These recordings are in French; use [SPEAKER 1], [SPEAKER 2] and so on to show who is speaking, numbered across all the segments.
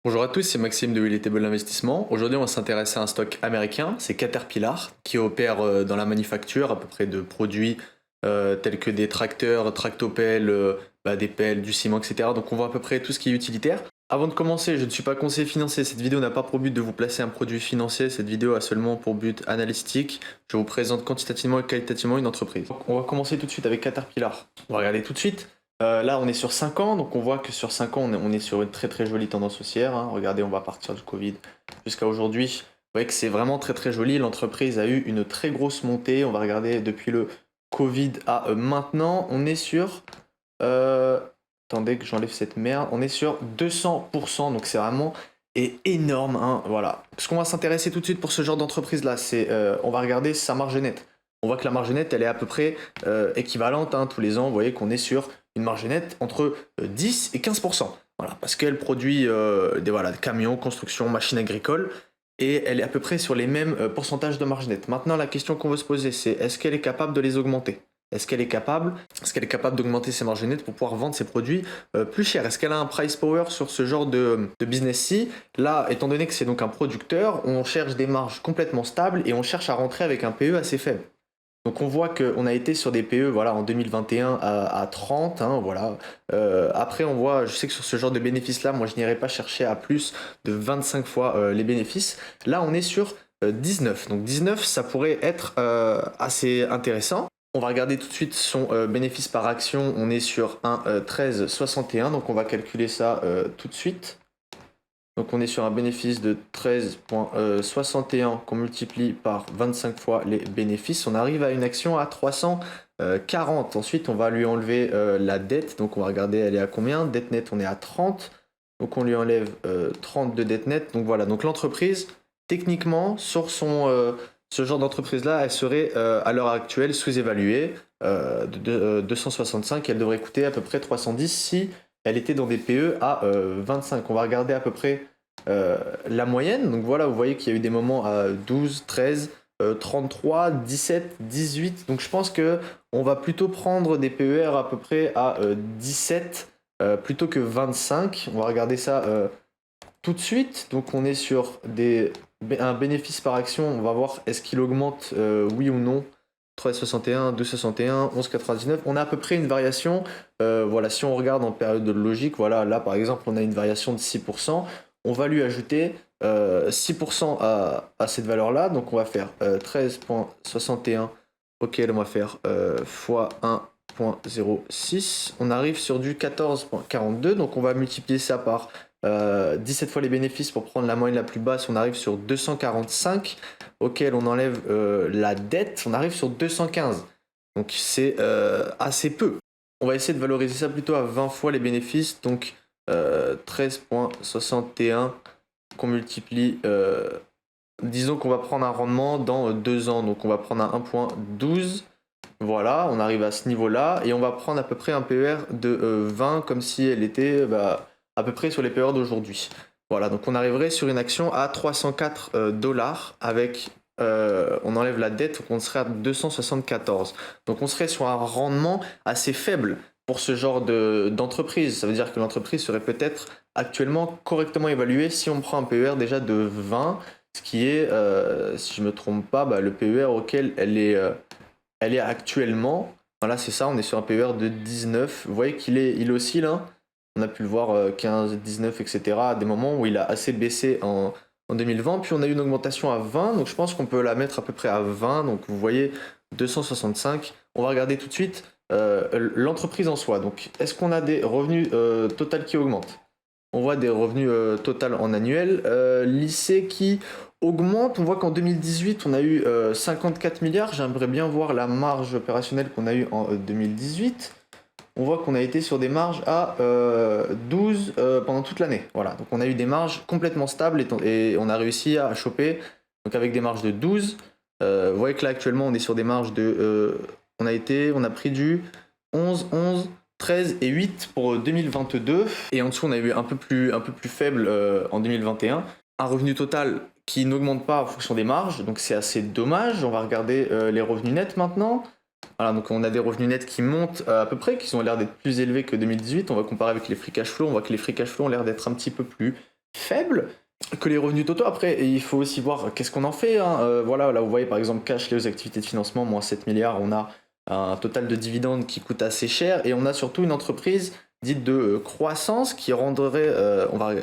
[SPEAKER 1] Bonjour à tous, c'est Maxime de Relatable Investissement. Aujourd'hui, on va s'intéresser à un stock américain, c'est Caterpillar, qui opère dans la manufacture à peu près de produits tels que des tracteurs, tractopelles, des pelles, du ciment, etc. Donc on voit à peu près tout ce qui est utilitaire. Avant de commencer, je ne suis pas conseiller financier, cette vidéo n'a pas pour but de vous placer un produit financier, cette vidéo a seulement pour but analytique. Je vous présente quantitativement et qualitativement une entreprise. Donc, on va commencer tout de suite avec Caterpillar. On va regarder tout de suite. Là, on est sur 5 ans, donc on voit que sur 5 ans, on est sur une très très jolie tendance haussière, hein. Regardez, on va partir du Covid jusqu'à aujourd'hui. Vous voyez que c'est vraiment très très joli. L'entreprise a eu une très grosse montée. On va regarder depuis le Covid à maintenant. On est sur... attendez que j'enlève cette merde. On est sur 200%, donc c'est vraiment énorme, hein. Voilà. Ce qu'on va s'intéresser tout de suite pour ce genre d'entreprise-là, c'est on va regarder sa marge nette. On voit que la marge nette, elle est à peu près équivalente, hein, tous les ans. Vous voyez qu'on est sur une marge nette entre 10 et 15%. Voilà, parce qu'elle produit des camions, construction, machines agricoles, et elle est à peu près sur les mêmes pourcentages de marge nette. Maintenant, la question qu'on veut se poser, c'est est-ce qu'elle est capable de les augmenter? Est-ce qu'elle est capable d'augmenter ses marges nettes pour pouvoir vendre ses produits plus chers? Est-ce qu'elle a un price power sur ce genre de business-ci? Là, étant donné que c'est donc un producteur, on cherche des marges complètement stables et on cherche à rentrer avec un PE assez faible. Donc on voit qu'on a été sur des PE voilà, en 2021 à 30, hein, voilà. Après on voit, je sais que sur ce genre de bénéfices-là, moi je n'irai pas chercher à plus de 25 fois les bénéfices. Là on est sur 19, donc 19 ça pourrait être assez intéressant. On va regarder tout de suite son bénéfice par action, on est sur un 13,61, donc on va calculer ça tout de suite. Donc on est sur un bénéfice de 13,61 qu'on multiplie par 25 fois les bénéfices. On arrive à une action à 340. Ensuite, on va lui enlever la dette. Donc on va regarder, elle est à combien? Dette nette, on est à 30. Donc on lui enlève 30 de dette nette. Donc voilà, donc l'entreprise, techniquement, sur ce genre d'entreprise-là, elle serait à l'heure actuelle sous-évaluée de 265. Elle devrait coûter à peu près 310 si elle était dans des PE à 25. On va regarder à peu près la moyenne. Donc voilà, vous voyez qu'il y a eu des moments à 12, 13, 33, 17, 18. Donc je pense que on va plutôt prendre des PER à peu près à 17 plutôt que 25. On va regarder ça tout de suite. Donc on est sur un bénéfice par action. On va voir est-ce qu'il augmente oui ou non. 3,61, 2,61, 11,99. On a à peu près une variation. Voilà, si on regarde en période logique, voilà, là par exemple, on a une variation de 6%. On va lui ajouter 6% à cette valeur-là. Donc on va faire 13,61 auquel on va faire fois 1,06. On arrive sur du 14,42. Donc on va multiplier ça par 17 fois les bénéfices pour prendre la moyenne la plus basse. On arrive sur 245 auquel on enlève la dette, on arrive sur 215. Donc c'est assez peu. On va essayer de valoriser ça plutôt à 20 fois les bénéfices, donc 13,61 qu'on multiplie, disons qu'on va prendre un rendement dans 2 ans, donc on va prendre un 1,12. Voilà, on arrive à ce niveau-là, et on va prendre à peu près un PER de 20, comme si elle était à peu près sur les PER d'aujourd'hui. Voilà, donc on arriverait sur une action à 304 dollars avec, on enlève la dette, donc on serait à 274. Donc on serait sur un rendement assez faible pour ce genre d'entreprise. Ça veut dire que l'entreprise serait peut-être actuellement correctement évaluée si on prend un PER déjà de 20, ce qui est, si je ne me trompe pas, le PER auquel elle est actuellement. Voilà, c'est ça, on est sur un PER de 19. Vous voyez il oscille, hein. On a pu le voir 15, 19, etc. à des moments où il a assez baissé en 2020. Puis on a eu une augmentation à 20, donc je pense qu'on peut la mettre à peu près à 20. Donc vous voyez 265. On va regarder tout de suite l'entreprise en soi. Donc est-ce qu'on a des revenus total qui augmentent? On voit des revenus total en annuel. Lycée qui augmente. On voit qu'en 2018, on a eu 54 milliards. J'aimerais bien voir la marge opérationnelle qu'on a eue en 2018. On voit qu'on a été sur des marges à 12 pendant toute l'année. Voilà, donc on a eu des marges complètement stables et on a réussi à choper donc avec des marges de 12. Vous voyez que là actuellement on est sur des marges de... on a pris du 11, 11, 13 et 8 pour 2022. Et en dessous on a eu un peu plus faible en 2021. Un revenu total qui n'augmente pas en fonction des marges, donc c'est assez dommage. On va regarder les revenus nets maintenant. Voilà, donc on a des revenus nets qui montent à peu près, qui ont l'air d'être plus élevés que 2018. On va comparer avec les free cash flow. On voit que les free cash flow ont l'air d'être un petit peu plus faible que les revenus totaux. Après, et il faut aussi voir qu'est-ce qu'on en fait, hein. Voilà, là vous voyez par exemple cash lié aux activités de financement, moins 7 milliards, on a un total de dividendes qui coûte assez cher, et on a surtout une entreprise dite de croissance qui rendrait,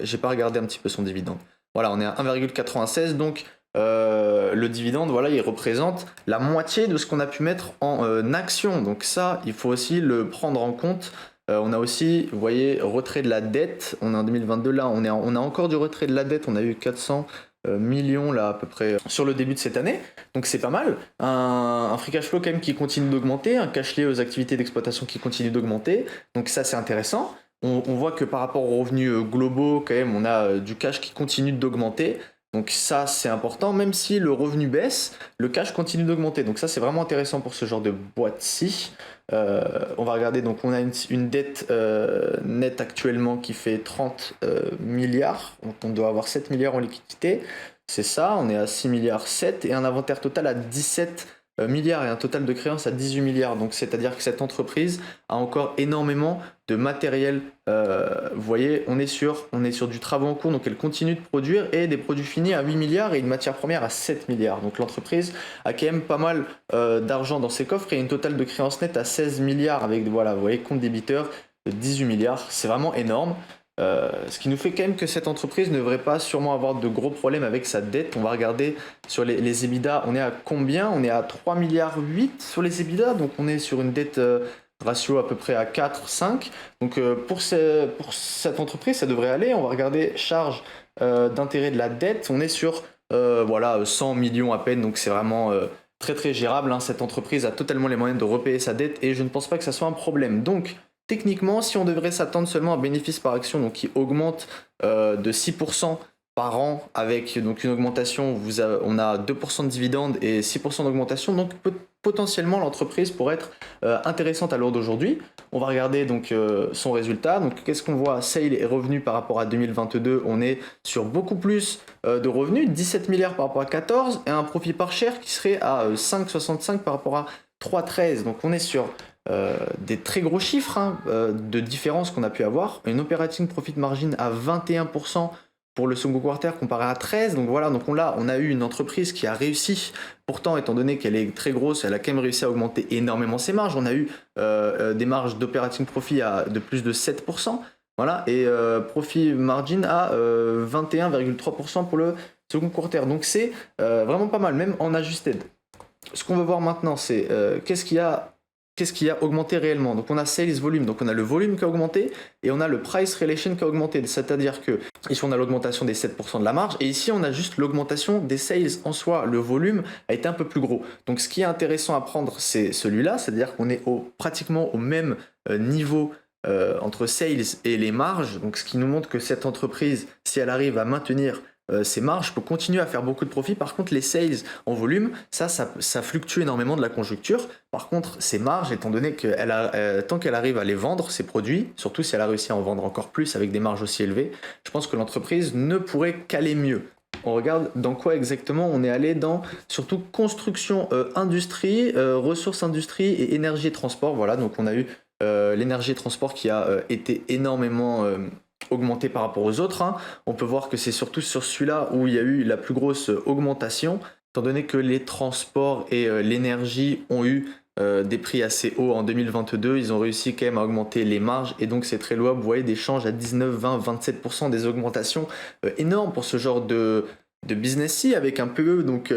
[SPEAKER 1] j'ai pas regardé un petit peu son dividende. Voilà, on est à 1,96, donc le dividende, voilà, il représente la moitié de ce qu'on a pu mettre en actions. Donc ça, il faut aussi le prendre en compte. On a aussi, vous voyez, retrait de la dette. On est en 2022, là, on a encore du retrait de la dette. On a eu 400 millions là à peu près sur le début de cette année. Donc c'est pas mal. Un free cash flow quand même qui continue d'augmenter, un cash lié aux activités d'exploitation qui continue d'augmenter. Donc ça c'est intéressant. On voit que par rapport aux revenus globaux, quand même, on a du cash qui continue d'augmenter. Donc ça, c'est important. Même si le revenu baisse, le cash continue d'augmenter. Donc ça, c'est vraiment intéressant pour ce genre de boîte-ci. On va regarder, donc on a une dette nette actuellement qui fait 30 milliards. Donc on doit avoir 7 milliards en liquidité. C'est ça, on est à 6 milliards 7 et un inventaire total à 17 milliards et un total de créances à 18 milliards. Donc c'est-à-dire que cette entreprise a encore énormément de matériel. Vous voyez, on est sur du travaux en cours, donc elle continue de produire, et des produits finis à 8 milliards et une matière première à 7 milliards. Donc l'entreprise a quand même pas mal d'argent dans ses coffres et une totale de créances nettes à 16 milliards avec, voilà, vous voyez, compte débiteur de 18 milliards. C'est vraiment énorme. Ce qui nous fait quand même que cette entreprise ne devrait pas sûrement avoir de gros problèmes avec sa dette. On va regarder sur les EBITDA, on est à combien? On est à 3 milliards 8 sur les EBITDA, donc on est sur une dette ratio à peu près à 4, 5. Donc pour cette entreprise, ça devrait aller. On va regarder charge d'intérêt de la dette, on est sur voilà, 100 millions à peine, donc c'est vraiment très très gérable, hein. Cette entreprise a totalement les moyens de repayer sa dette et je ne pense pas que ça soit un problème. Donc techniquement, si on devrait s'attendre seulement à un bénéfice par action donc qui augmente de 6% par an, avec donc une augmentation, on a 2% de dividendes et 6% d'augmentation, donc potentiellement l'entreprise pourrait être intéressante à l'heure d'aujourd'hui. On va regarder donc son résultat. Donc qu'est-ce qu'on voit? Sales et revenus par rapport à 2022, on est sur beaucoup plus de revenus, 17 milliards par rapport à 14, et un profit par share qui serait à 5,65 par rapport à 3,13. Donc on est sur des très gros chiffres, hein, de différence qu'on a pu avoir. Une operating profit margin à 21% pour le second quarter comparé à 13. Donc voilà, donc on a eu une entreprise qui a réussi. Pourtant, étant donné qu'elle est très grosse, elle a quand même réussi à augmenter énormément ses marges. On a eu des marges d'operating profit de plus de 7%. Voilà, et profit margin à 21,3% pour le second quarter. Donc c'est vraiment pas mal, même en adjusted. Ce qu'on veut voir maintenant, c'est qu'est-ce qui a augmenté réellement. Donc on a sales volume, donc on a le volume qui a augmenté et on a le price relation qui a augmenté. C'est-à-dire que ici on a l'augmentation des 7% de la marge et ici on a juste l'augmentation des sales en soi. Le volume a été un peu plus gros. Donc ce qui est intéressant à prendre, c'est celui-là, c'est-à-dire qu'on est pratiquement au même niveau entre sales et les marges. Donc ce qui nous montre que cette entreprise, si elle arrive à maintenir ces marges, peut continuer à faire beaucoup de profit. Par contre, les sales en volume, ça fluctue énormément de la conjoncture. Par contre, ces marges, étant donné que tant qu'elle arrive à les vendre, ces produits, surtout si elle a réussi à en vendre encore plus avec des marges aussi élevées, je pense que l'entreprise ne pourrait qu'aller mieux. On regarde dans quoi exactement on est allé, dans surtout construction, industrie, ressources industrie et énergie et transport. Voilà, donc on a eu l'énergie et transport qui a été énormément augmenté par rapport aux autres, hein. On peut voir que c'est surtout sur celui-là où il y a eu la plus grosse augmentation, étant donné que les transports et l'énergie ont eu des prix assez hauts en 2022, ils ont réussi quand même à augmenter les marges et donc c'est très louable. Vous voyez des changes à 19, 20, 27%, des augmentations énormes pour ce genre de business-ci avec un PE, donc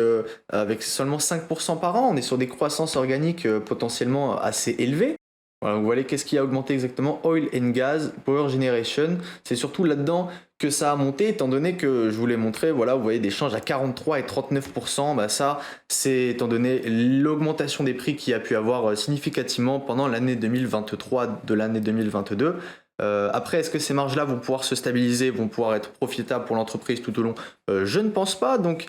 [SPEAKER 1] avec seulement 5% par an. On est sur des croissances organiques potentiellement assez élevées. Voilà, vous voyez qu'est-ce qui a augmenté exactement? Oil and gas, power generation. C'est surtout là-dedans que ça a monté, étant donné que je vous l'ai montré, voilà, vous voyez des changes à 43 et 39%. Bah ça, c'est étant donné l'augmentation des prix qu'il y a pu avoir significativement pendant l'année 2023 de l'année 2022. Après, est-ce que ces marges-là vont pouvoir se stabiliser, vont pouvoir être profitables pour l'entreprise tout au long? Je ne pense pas. Donc,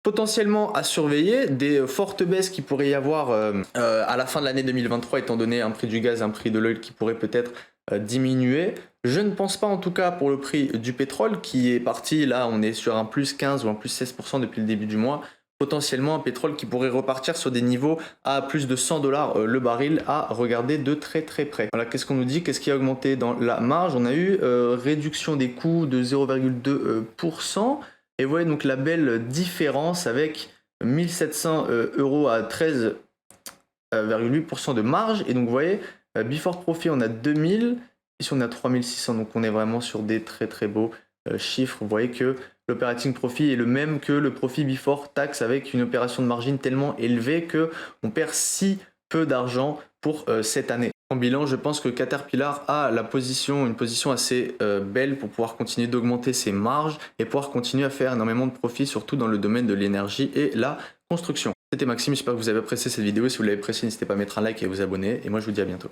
[SPEAKER 1] potentiellement à surveiller, des fortes baisses qui pourraient y avoir à la fin de l'année 2023, étant donné un prix du gaz, un prix de l'oil qui pourrait peut-être diminuer. Je ne pense pas en tout cas pour le prix du pétrole qui est parti, là on est sur un plus 15 ou un plus 16% depuis le début du mois. potentiellement un pétrole qui pourrait repartir sur des niveaux à plus de 100 dollars le baril à regarder de très très près. Voilà, qu'est-ce qu'on nous dit? Qu'est-ce qui a augmenté dans la marge? On a eu réduction des coûts de 0,2%. Et vous voyez donc la belle différence avec 1700 euros à 13,8% de marge. Et donc vous voyez, before profit on a 2000, ici on a 3600, donc on est vraiment sur des très très beaux chiffres. Vous voyez que l'operating profit est le même que le profit before tax avec une opération de margin tellement élevée que on perd si peu d'argent pour cette année. En bilan, je pense que Caterpillar a une position assez belle pour pouvoir continuer d'augmenter ses marges et pouvoir continuer à faire énormément de profits, surtout dans le domaine de l'énergie et la construction. C'était Maxime, j'espère que vous avez apprécié cette vidéo. Si vous l'avez apprécié, n'hésitez pas à mettre un like et à vous abonner. Et moi, je vous dis à bientôt.